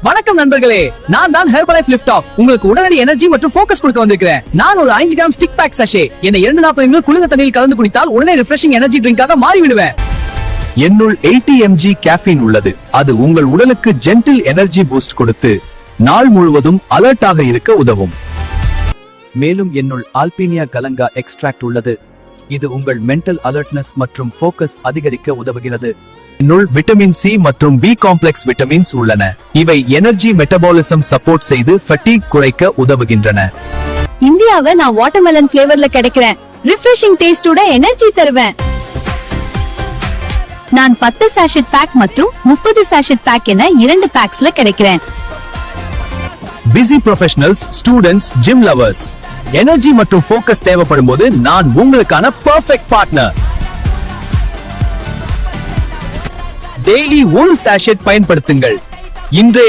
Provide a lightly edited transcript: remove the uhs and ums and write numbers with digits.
வணக்கம் நண்பர்களே, நான் தான் ஹெர்பலைஃப் லிஃப்ட் ஆஃப் உங்களுக்கு உடனடி எனர்ஜி மற்றும் ஃபோக்கஸ் கொடுக்க வந்திருக்கிறேன். நான் ஒரு 5 கிராம் ஸ்டிக் பேக் சஷே என்னை 240 ml குளிர்ந்த தண்ணீரில் கலந்து குடித்தால் உடனே ரிஃப்ரெஷிங் எனர்ஜி ட்ரிங்காக மாறி விடுவேன். என்னுள் 80 mg கேஃபீன் உள்ளது. அது உங்கள் உடலுக்கு ஜென்டில் எனர்ஜி பூஸ்ட் கொடுத்து நாள் முழுவதும் அலர்ட்டாக இருக்க உதவும். மேலும் என்னுள் ஆல்பீனியா கலங்கா எக்ஸ்ட்ராக்ட் உள்ளது. இது உங்கள் மென்டல் அலர்ட்னஸ் மற்றும் ஃபோக்கஸ் அதிகரிக்க உதவுகிறது. என்னுள் விட்டமின் சி மற்றும் பி காம்ப்ளெக்ஸ் விட்டமின்ஸ் உள்ளன. இவை எனர்ஜி மெட்டபாலிசம் சப்போர்ட் செய்து ஃபட்டிக் குறைக்க உதவுகின்றன. இந்தியாவை நான் வாட்டர்மெலன் ஃபிளேவர்ல கிடைக்கிறேன். ரிஃப்ரெஷிங் டேஸ்டோட எனர்ஜி தருவேன். நான் 10 சாஷெட் பேக் மற்றும் 30 சாஷெட் பேக் என 2 பேக்ஸ்ல கிடைக்கிறேன். Busy professionals, students, gym lovers, energy மற்றும் ஃபோக்கஸ் தேவைப்படும் போது நான் உங்களுக்கான பெர்ஃபெக்ட் பார்ட்னர். டெய்லி ஒரு சாஷெட் பயன்படுத்துங்கள். இன்றே